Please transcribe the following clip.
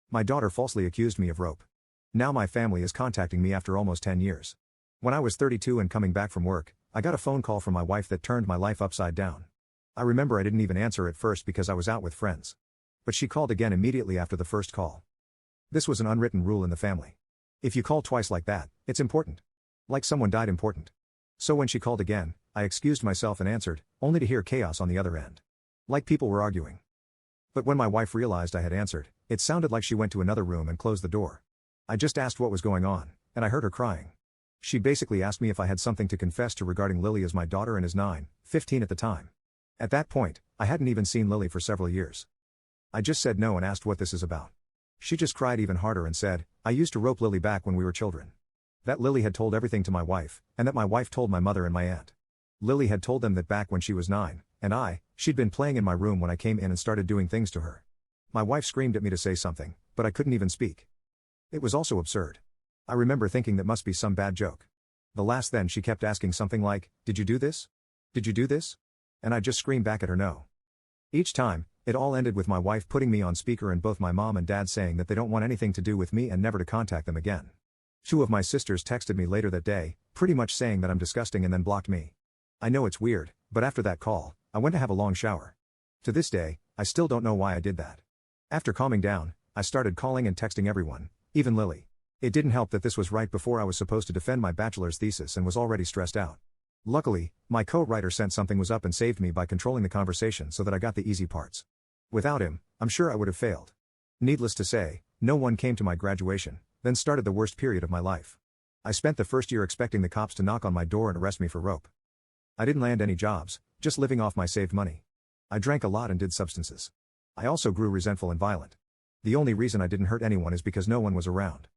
My daughter falsely accused me of rope. Now my family is contacting me after almost 10 years. When I was 32 and coming back from work, I got a phone call from my wife that turned my life upside down. I remember I didn't even answer at first because I was out with friends. But she called again immediately after the first call. This was an unwritten rule in the family. If you call twice like that, it's important. Like someone died important. So when she called again, I excused myself and answered, only to hear chaos on the other end. Like people were arguing. But when my wife realized I had answered, it sounded like she went to another room and closed the door. I just asked what was going on, and I heard her crying. She basically asked me if I had something to confess to regarding Lily, as my daughter and is 15 at the time. At that point, I hadn't even seen Lily for several years. I just said no and asked what this is about. She just cried even harder and said, I used to rope Lily back when we were children. That Lily had told everything to my wife, and that my wife told my mother and my aunt. Lily had told them that back when she was 9, and she'd been playing in my room when I came in and started doing things to her. My wife screamed at me to say something, but I couldn't even speak. It was also absurd. I remember thinking that must be some bad joke. The last then she kept asking something like, did you do this? Did you do this? And I just screamed back at her no. Each time, it all ended with my wife putting me on speaker and both my mom and dad saying that they don't want anything to do with me and never to contact them again. 2 of my sisters texted me later that day, pretty much saying that I'm disgusting, and then blocked me. I know it's weird, but after that call, I went to have a long shower. To this day, I still don't know why I did that. After calming down, I started calling and texting everyone, even Lily. It didn't help that this was right before I was supposed to defend my bachelor's thesis and was already stressed out. Luckily, my co-writer sensed something was up and saved me by controlling the conversation so that I got the easy parts. Without him, I'm sure I would have failed. Needless to say, no one came to my graduation, then started the worst period of my life. I spent the first year expecting the cops to knock on my door and arrest me for rope. I didn't land any jobs, just living off my saved money. I drank a lot and did substances. I also grew resentful and violent. The only reason I didn't hurt anyone is because no one was around.